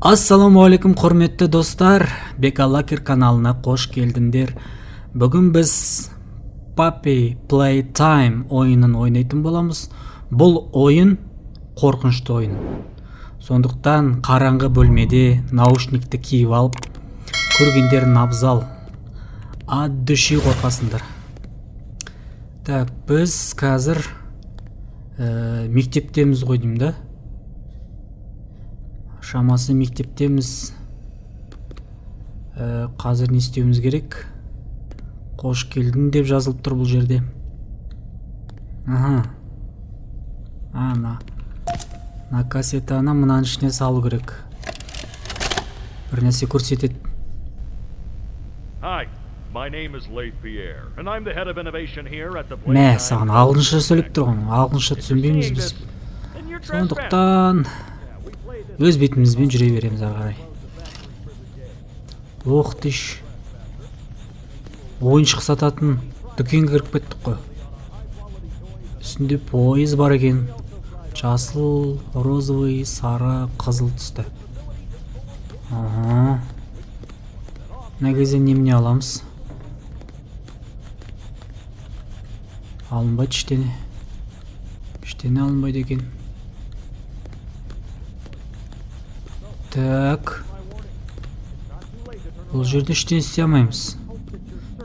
Ассаламу алейкум құрметті достар, Бекалакер каналына қош келдіңдер. Бүгін біз Puppy Playtime ойынын ойнайтын боламыз. Бұл ойын қорқынышты ойын. Сондықтан қараңғы бөлмеде наушникті киіп алып, көргендерін абзал. Ат души қорқасыңдар. Так, біз қазір мектептеміз ғой деймін да. Шамасы мектептеміз. Қазір не істеуіміз керек? Қош келдің деп жазылып тұр бұл жерде. На кассетаны мынаның ішіне салу керек. Бір нәрсе көрсетеді. Hi, my name is Leif Pierre, and I'm the head of innovation here at the Мә, саған ағылшынша сөйлеп тұрған. Ағылшынша түсінбейміз біз. Сондықтан өз бетімізбен жүре береміз ары қарай. Ох тиш. Ойыншық сататын дүкенге кіріп кеттік қой. Үстінде пойыз бар екен. Жасыл, розовый, сары, қызыл түсті. Мына кезде немене аламыз? Алынбайды іштене. Іштене алынбайды екен. Так. Бұл жерде іштен істей алмаймыз.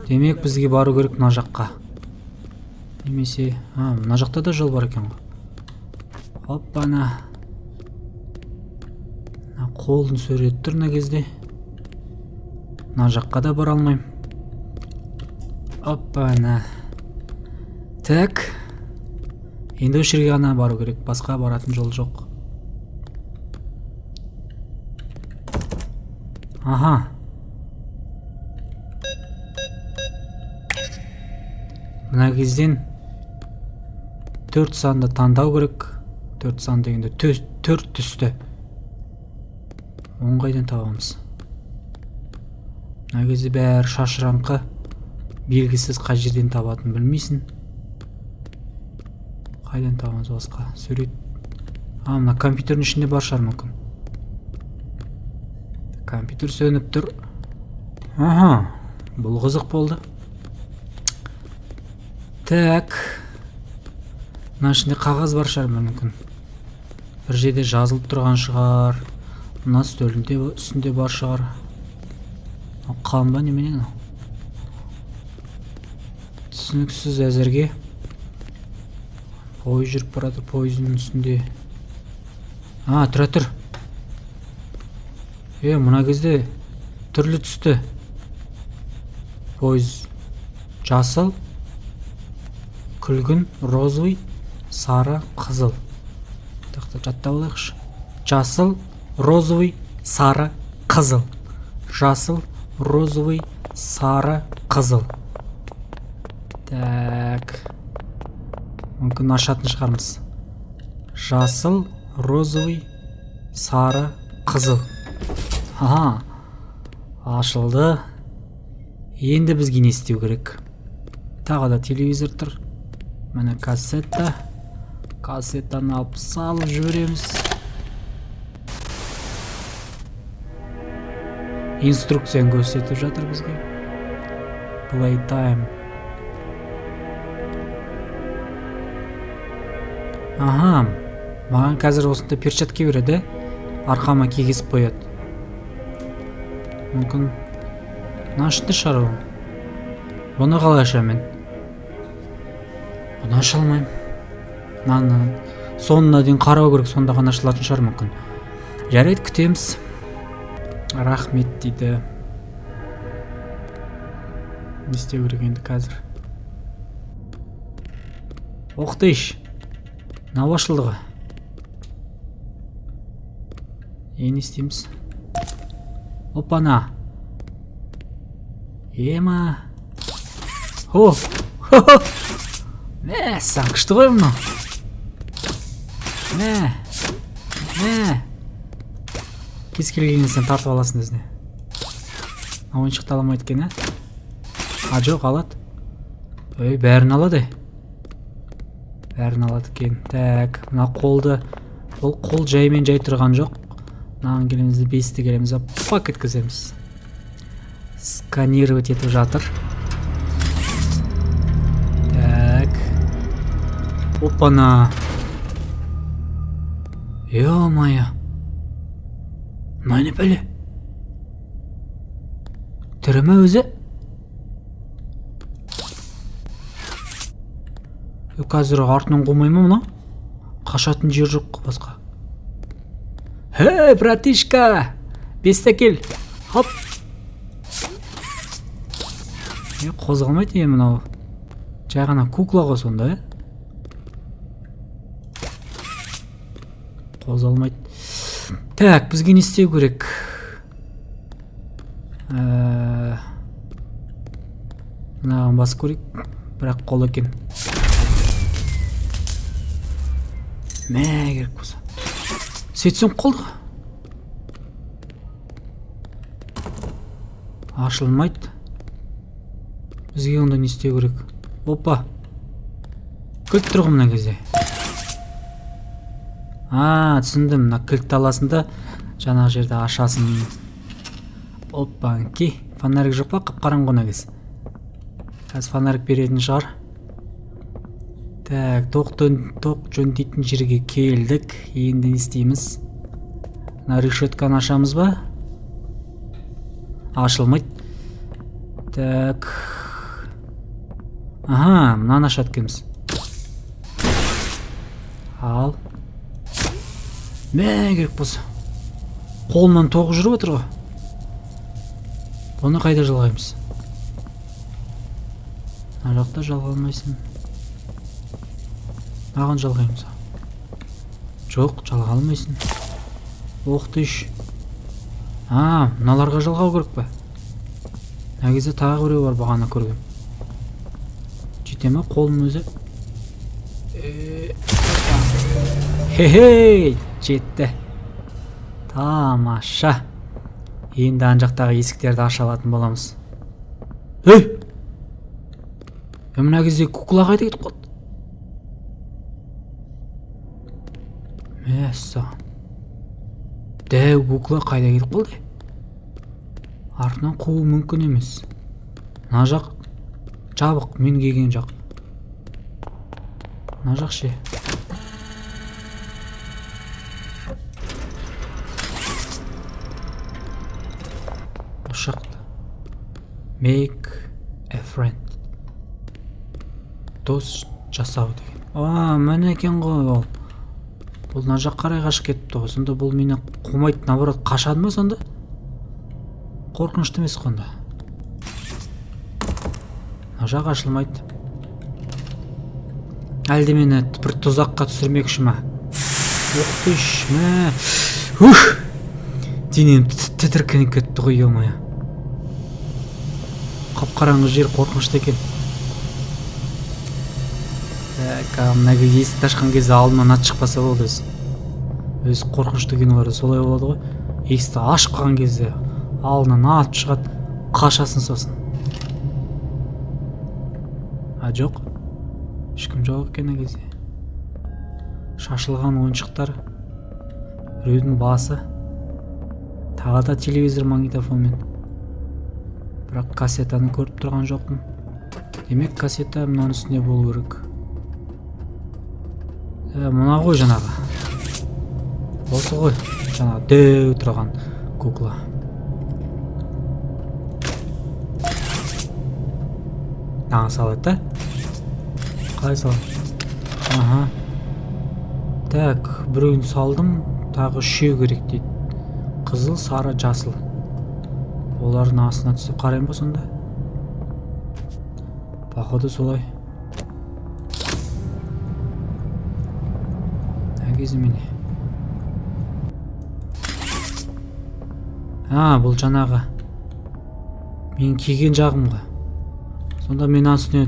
Демек бізге бару керек мына жаққа. Немесе, мына жақта да жол бар екен ғой. Оппана. Қолын сөретіп тұр мына кезде. Мына жаққа да бара алмаймын. Оппана. Так. Енді осы жерге ғана бару керек. Басқа баратын жол жоқ. Аха. Мына кезден 4 санды таңдау керек. 4 сан дегенде 4 түсті. Оңғайдан табамыз. Мына кезде бәрі шашыраңқы, белгісіз қай жерден табатын білмейсің. Қайдан табамыз басқа? Сурет. Мына компьютердің ішінде бар шығар мүмкін. Компьютер сөніп тұр. Бұл қызық болды. Так. Мына ішінде қағаз бар шығар мүмкін. Бір жерде жазылып тұрған шығар. Мына үстелінде үстінде бар шығар. Қалың ба немене? Түсініксіз әзірге. Пойыз жүріп баратыр, пойыздың үстінде. Тұра тұр. Мына кезде түрлі түсті. Пойыз жасыл, күлгін, розовый, сары, қызыл. Жаттап алайықшы. Жасыл, розовый, сары, қызыл. Жасыл, розовый, сары, қызыл. Так. Мүмкін ашатын шығармыз. Жасыл, розовый, сары, қызыл. Ашылды. Енді бізге не істеу керек? Тағы да телевизор тұр. Міне кассета. Кассетаны алып салып жібереміз. Инструкцияны көрсетіп жатыр бізге. Playtime. Маған қазір осында перчатка береді. Арқама кигізіп қояды. Мүмкін нашты шығару. Бұны қалай ашамын? Бұны аша алмаймын. Сонына дейін қарау керек, сонда ғана ашылатын шығар мүмкін. Жарайды, күтеміз. Рахмет дейді. Не істеу керек енді қазір? Оқтыш. Мынау ашылды ғой. Не істейміз? Опана. Ема. Мә, саң күшті ғой мұны. Мә. Кез келгенін сен тартып аласың өзіне. Ойыншықты аламайды екен, жоқ, алады. Бәрін алады. Бәрін алады екен. Так, мына қолды. Ол қол жаймен жай тұрған жоқ. мынаған келеміз де 5-ті келеміз де пак еткіземіз. Сканировать етіп жатыр. Так. Опана. Ё-моё. Мына бәле. Тірі ме өзі? Қазір артынан қоймай ма мына? Қашатын жер жоқ басқа. Хей, братишка! 5-те кел. Хоп. Қозғалмайды е мынау. Жай ғана кукла ғой сонда, е? Қозғалмайды. Так, бізге не істеу керек? Мынаған басып көрейік. Бірақ қол екен. Мә керек болса. Сөйтсем қолды. Ашылмайды. Бізге онда не істеу керек? Опа. Кілт тұрғы мына кезде. Түсіндім. Мына кілтті аласын да жаңағы жерде ашасын. Опанки. Фонарик жоқ па? Қап-қараңғы мына кез. Қазір фонарик беретін шығар. Так, тоқ жөндейтін жерге келдік. Енді не істейміз? Мына решетканы ашамыз ба? Ашылмайды. Так. Аха, мынаны ашады екенбіз. Ал. Мә керек болса. Қолымнан тоқ жүріп отыр ғой. Оны қайда жалғаймыз? Мына жақта жалғалмайсың. Маған жалғаймыз. Жоқ, жалға алмайсың. Оқтыш. Мыналарға жалғау керек па? Мына кезде тағы біреу бар бағана көргем. Жете ме қолым өзі? Хе-хей, жетті. Тамаша. Енді ан жақтағы есіктерді аша алатын боламыз. Ей! Мына кезде кукла қайда кетіп қалды? Мәссаған. Дәу кукла қайда кетіп қалды? Артынан қуу мүмкін емес. Мына жақ жабық, мен келген жақ. Мына жақ ше. Осы жақта. Make a friend. Дос жасау деген. Міне екен ғой ол. Бұл мына жақ қарай қашып кетіпті ғой. Сонда бұл мені қумайды, наоборот қашады ма сонда? Қорқынышты емес қонда. Мына жақ ашылмайды. Әлде мені бір тұзаққа түсірмекші ма? Оқтыш, мә. Денем тітіркеніп кетті ғой, ё-моё. Қап-қараңғы жер қорқынышты екен. Мына есікті ашқан кезде алдынан ат шықпаса болды өзі. Өзі қорқынышты киноларда солай болады ғой. Есікті ашып қалған кезде алдынан ат шығады, қашасын сосын. Жоқ. Ешкім жоқ екен мына кезде. Шашылған ойыншықтар. Біреудің басы. Тағы да телевизор магнитофонмен. Бірақ кассетаны көріп тұрған жоқпын. Демек кассета мынаның үстінде болу керек. Мына ғой жаңағы. Осы ғой жаңағы дөу тұрған кукла. Салады да? Қалай салады? Так, біреуін салдым, тағы 3 керек дейді. Қызыл, сары, жасыл. Олардың астына түсіп қарайым ба сонда? Походу солай. Әгезі мені. Бұл жаңағы. Мен киген жағымға. Сонда мен астына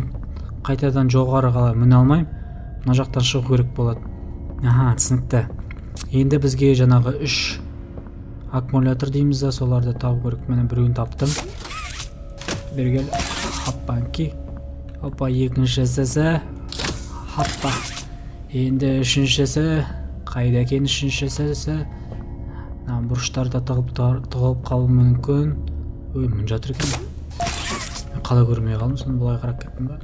қайтадан жоғары қалай міне алмайым. Мына жақтан шығу керек болады. Түсінікті. Енді бізге жаңағы 3 аккумулятор дейміз да, соларды табу керек. Мен біреуін таптым. Бергел. Хаппанки. Опа, екіншісі. Хаппа. Енді үшіншісі. Қайда екен үшіншісі? бұрыштарда тығылып қалуы мүмкін. Ой, мын жатыр екен. Мен қалай көрмей қалдым, соны былай қарап кеттім ба.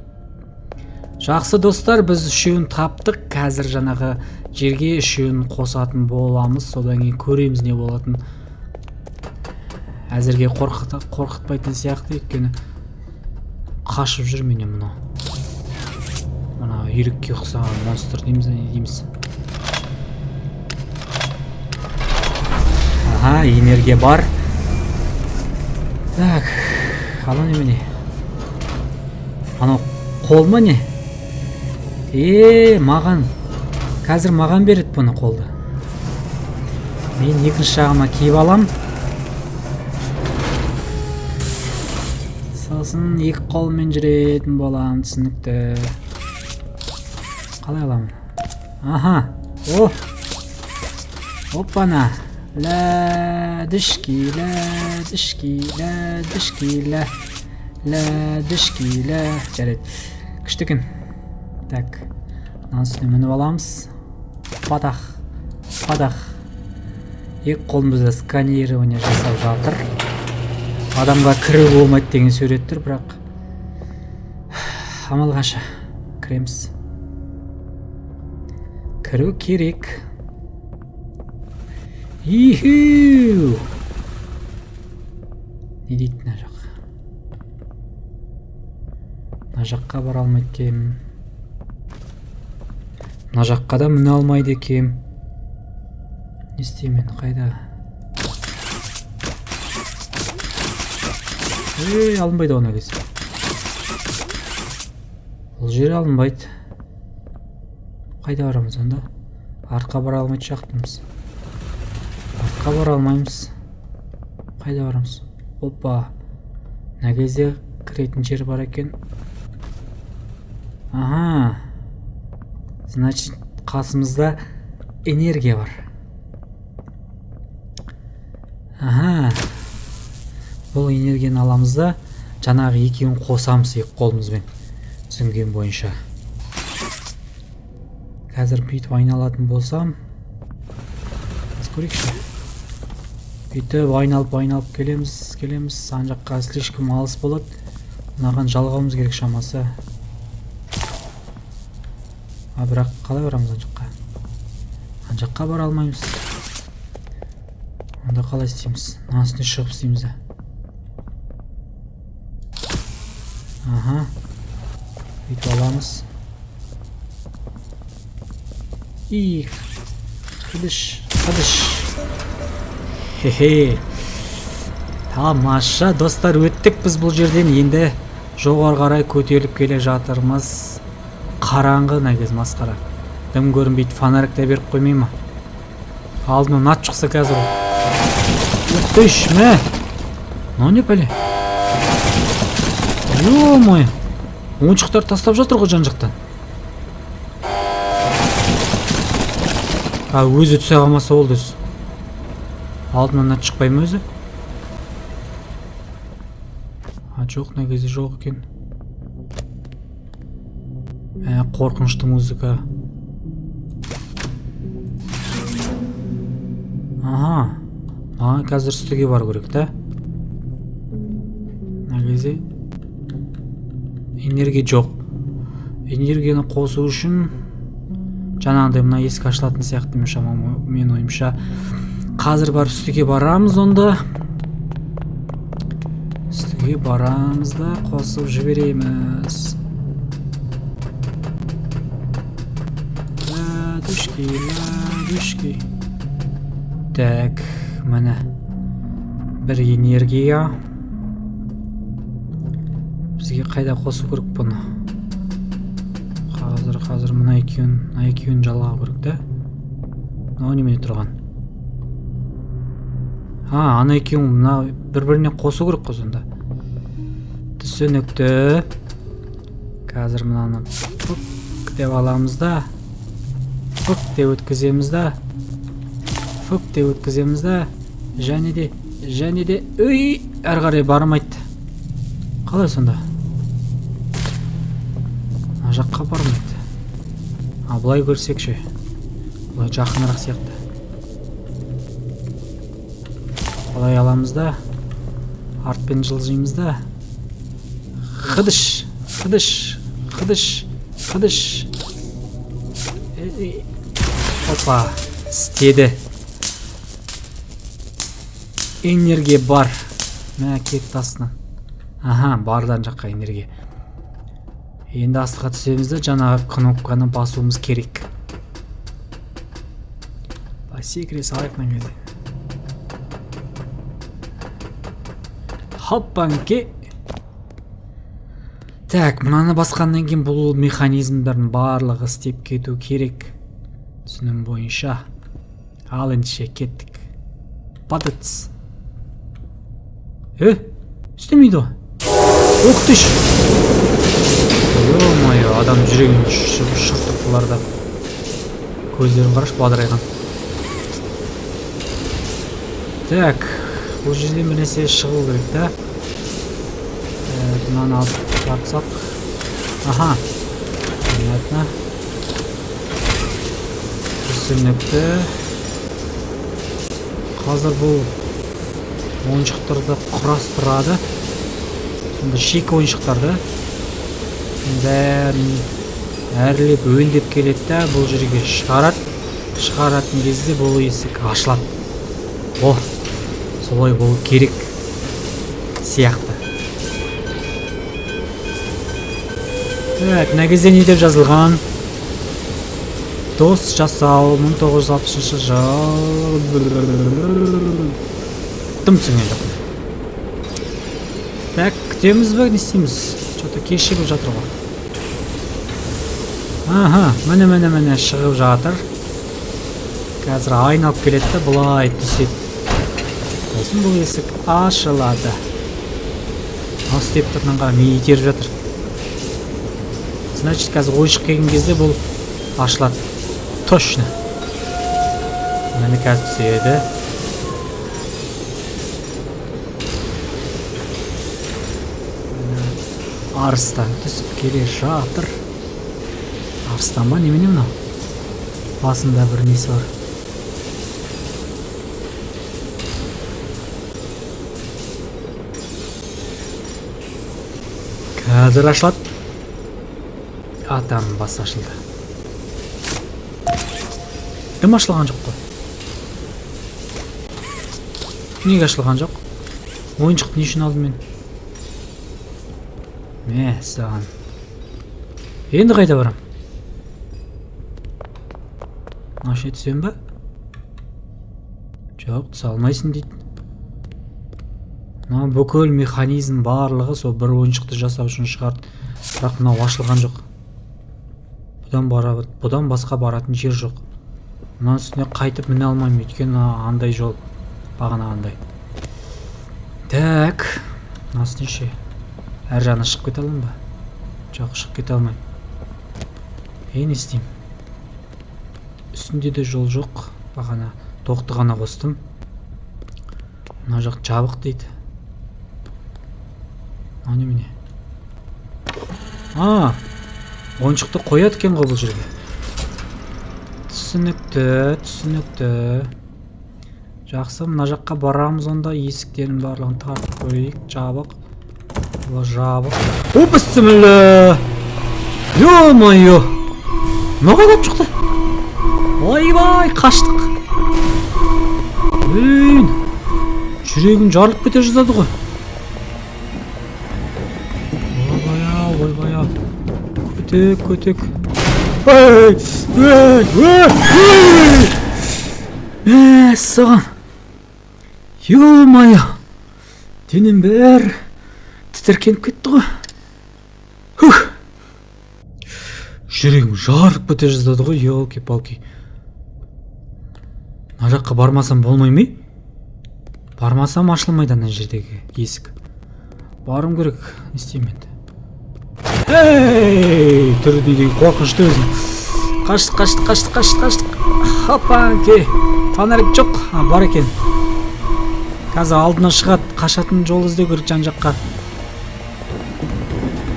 Жақсы достар, біз үшеуін таптық. Қазір жаңағы жерге үшеуін қосатын боламыз. Содан кейін көреміз не болатын. Әзірге қорқытпайтын сияқты, өйткені қашып жүр менен мынау. Мына үйрекке ұқсаған монстр дейміз, не дейміз. Ага, энергия бар. Так, ала немене? Анау қол ма не? Маған. Қазір маған береді бұны қолды. Мен екінші жағыма киіп алам. Сосын екі қолмен жүретін болам, түсінікті. Қалай аламын? Аха. О! Оппана. Ләдішкі. Жарайды. Күшті екен. Так. Мынаның үстіне мініп аламыз. Падах. Екі қолымызда сканирование жасап жатыр. Адамға кіру болмайды деген сурет тұр, бірақ амал қанша кіреміз. Кіру керек. Иху! Не дейді мына жақ? Мына жаққа бара алмайды екем. Мына жаққа да міне алмайды екем. Не істеймін, қайда? Алынбайды оны кез. Бұл жері алынбайды. Қайда барамыз онда? Артқа бара алмайды жақтымыз. Артқа бара алмаймыз. Қайда барамыз? Опа. Мына кезде кіретін жер бар екен. Ага. Значит, қасымызда энергия бар. Ага. Бұл энергияны аламыз да жаңағы екеуін қосамыз екі қолымызбен. Түсінген бойынша. Қазір бүйтіп айналатын болсам, көрейікші. Бүйтіп айналып келеміз. Сан жаққа слишком алыс болады. Мынаған жалғауымыз керек шамасы. Бірақ қалай барамыз ан жаққа? Ан жаққа бара алмаймыз. Онда қалай істейміз? Мына үстіне шығып істейміз. Ага. Бүйтіп аламыз. Қыдыш. Хе-хе. Тамаша, достар, өттік біз бұл жерден. Енді жоғары қарай көтеріліп келе жатырмыз. Қараңғы нәгез масқара. Дым көрінбейді, фонарик та беріп қоймай ма? Алдынан ат шықса қазір. Өттіш, мә! Но не пәле? Ё-мой! Ойыншықтар тастап жатыр ғой жан-жақтан. Өзі түсе қалмаса болды өзі. Алдынан ат шықпай ма өзі? Жоқ, нәгезе жоқ екен. Қорқынышты музыка. Ага. Қазір үстіге бар керек, та? Нәгезе энергия жоқ. Энергияны қосу үшін жаңағыдай мына есік ашылатын сияқты мен ойымша. Қазір бар үстіге барамыз онда. Үстіге барамыз да қосып жібереміз. Ладушки. Так, міне бір энергия. Бізге қайда қосу керек бұны? Қазір мына екеуін жалғау керек, да? Немене тұрған? Ана екеуін мына бір-біріне қосу керек қой сонда. Түсінікті. Қазір мынаны фук деп аламыз да. Фук деп өткіземіз да. Және де, өй, әр қарай бармайды. Қалай сонда? Жаққа бармайды. Бұлай көрсекші. Бұлай жақынырақ сияқты. Қолай аламыз да. Артпен жылжимыз да. Қыдыш. Опа, істеді. Энергия бар. Мә, кетті астынан. Аха, бардан жаққа энергия. Енді астыға түсеміз де жаңағы кнопканы басуымыз керек. Секіре салайық мына кезде. Хоппанке. Так, мынаны басқаннан кейін бұл механизмдардың барлығы істеп кету керек. Түсінім бойынша. Ал ендеше кеттік. Патыц. Істемейді ғой. Оқтыш. Ё-майо, адам жүрегін шыртып бұларда. Көздерін қараш бадырайған. Так, бұл жерден бір нәрсе шығу керек та. Мынаны алып тартсақ. Аха. Понятно. Түсінікті. Қазір бұл ойыншықтарды құрастырады. Сонда шик ойыншықтарды бәрін әрлеп өңдеп келеді да, бұл жерге шығарады. Шығаратын кезде бұл есік ашылады. О, солай болу керек сияқты. Так, мына кезде не деп жазылған? Дос жасау 1960 жыл. Тым түсінген жоқ. Так, күтеміз бе, не істейміз? Что-то кешігіп жатыр ғой. Аха, міне шығып жатыр. Қазір айналып келеді де, бұлай түседі. Сосын бұл есік ашылады. Осы деп тұрған қара мені итеріп жатыр. Значит, қазір ойыншық келген кезде бұл ашылады. Точно. Мені қазір түседі. Арыстан түсіп келе жатыр. Арыстан ба, немене мынау? Басында бір несі бар. Қазір ашылады. Адам бас ашылды. Дым ашылған жоқ қой. Неге ашылған жоқ? Ойыншық не үшін алдым мен? Мә, саған. Енді қайда барам? Аша түсем ба? Жоқ, түсе алмайсың дейді. Мына бүкіл механизм барлығы сол бір ойыншықты жасау үшін шығарды. Бірақ мынау ашылған жоқ. Бұдан басқа баратын жер жоқ. Мына үстіне қайтып міне алмаймын, өйткені андай жол бағанағандай. Так, мынасы неше? Әр жағына шығып кете аламын ба? Жоқ, шығып кете алмаймын. Не істеймін? Үстінде де жол жоқ. Бағана тоқты ғана қостым. Мына жақ жабық дейді. Немене? Ойыншықты қояды екен ғой бұл жерге. Түсінікті. Жақсы, мына жаққа барамыз онда. Есіктерін барлығын тартып көрейік. Жабық. Бұл жабық. Бісміллә! Ё-майо! Мынау қайда шықты? Ойбай, қаштық. Жүрегім жарылып кете жаздады ғой. Ойбай-ау. Көтек. Саған. Ё-майо. Денем бәр тітіркеніп кетті ғой. Жүрегім жарып кете жаздады ғой, елки-палки. Мына жаққа бармасам болмай ма? Бармасам ашылмайды ана жердегі есік. Барым керек, не істеймін енді? Түрдейдей қорқынышты өзім. Қаштық. Хоппанке. Танарек жоқ, бар екен. Қазір алдына шығады, қашатын жол іздеу керек жан жаққа.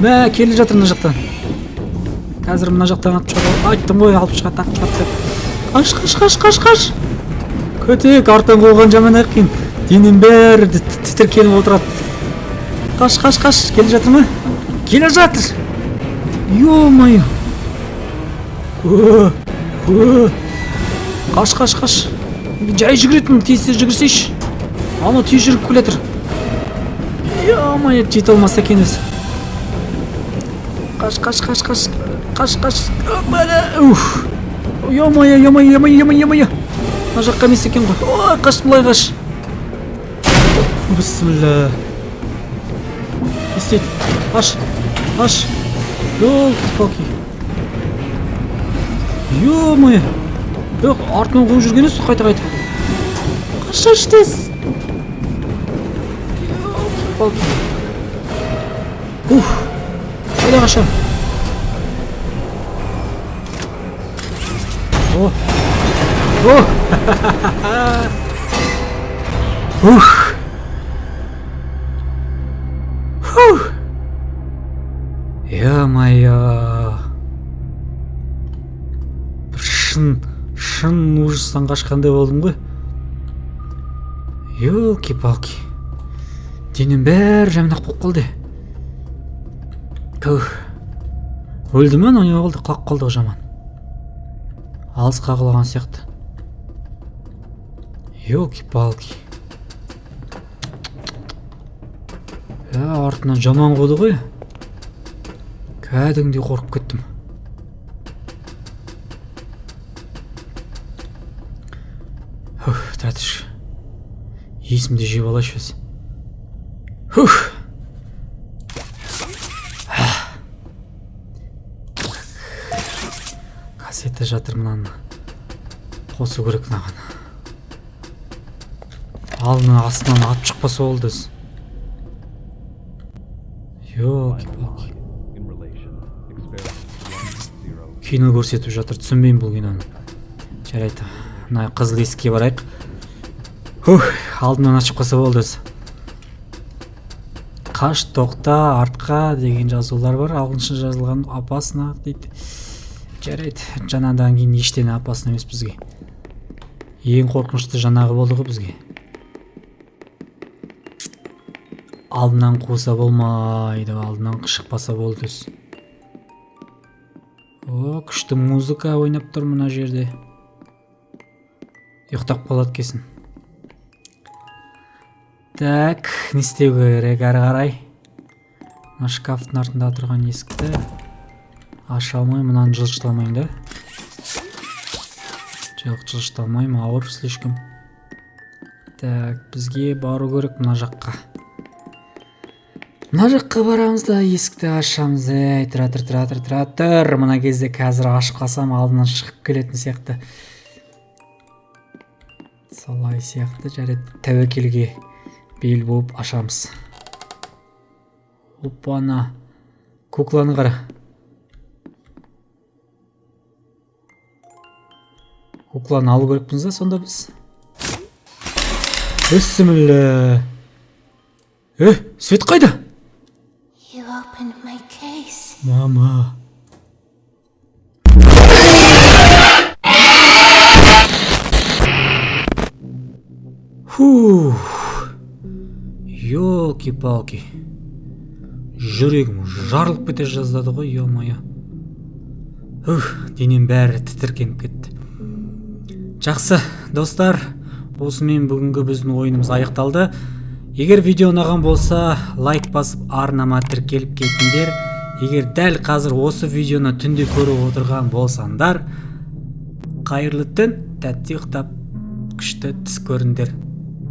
Мә, келе жатыр мына жақтан. Қазір мына жақтан атып шығады. Айттым ғой, алып шығады, тақып. Қаш. Көтек, артан қолған жаман ақ кейін. денем бәрі тітіркеніп отырады. Қаш, келе жатыр ма? Келе жатыр. Ё-моё. Қаш. Жай жүгіретін, тез жүгірсейші. Ана тез жүріп келе жатыр. Ё-моё, жете алмаса екен өзі. Қаш. Ё-моё. Мына жаққа емес екен ғой. Ой, қаш, былай қаш. Бісміллә. Не істейді? Қаш. Ёлки-палки. Ё-моё. Артынан қуып жүрген есі қайта. Қаш тез. Ёлки-палки. Қайда қашам? Ё-моё. Шын ужастан қашқандай болдым ғой. Ёлки-палки. Денем бәрі жаманақ болып қалды. Өлді ме? Не болды? Құлап қалды жаман. Алысқа құлаған сияқты. Ёлки-палки. Артынан жаман қойды ғой. Кәдімгідей қорқып кеттім. Тәтіш. Есімді жеп алайшы өзі. Кассета жатыр мынаны. Қосу керек мынаған. Алдынан астынан атып шықпаса болды өзі. Ёлки-палки. Кино көрсетіп жатыр, түсінбеймін бұл киноны. Жарайды, мына қызыл есікке барайық. Алдынан ашып қалса болды өзі. Қаш, тоқта, артқа деген жазулар бар. Ағылшынша жазылған, опасно дейді. Жарайды, жаңадан кейін ештеңе опасно емес бізге. Ең қорқынышты жаңағы болды ғой бізге. Алдынан қуса болмайды, алдынан шықпаса болды өзі. Күшті музыка ойнап тұр мына жерде. Ұйықтап қалады кесін. Так, не істеу керек әрі қарай? Мына шкафтың артында тұрған есікті аша алмайым, мынаны жылжыта алмайым да? Жоқ, жылжыта алмайым, ауыр слишком. Так, бізге бару керек мына жаққа. Мына жаққа барамыз да есікті ашамыз. Тұра. Мына кезде қазір ашып қалсам алдынан шығып келетін сияқты. Солай сияқты, жарайды, тәуекелге бел болып ашамыз. Опана. Кукланы қара. Кукланы алу керекпіз да сонда біз. Бісміллә. Свет қайда? You opened my case. Мама. Ёлки-палки. Жүрегім жарылып кете жаздады ғой, ё-моё. Денем бәрі тітіркеніп кетті. Жақсы, достар, осымен бүгінгі біздің ойынымыз аяқталды. Егер видео ұнаған болса, лайк басып, арнама тіркеліп кетіңдер. Егер дәл қазір осы видеоны түнде көріп отырған болсаңдар, қайырлы түн, тәтті ұйықтап, күшті түс көріңдер.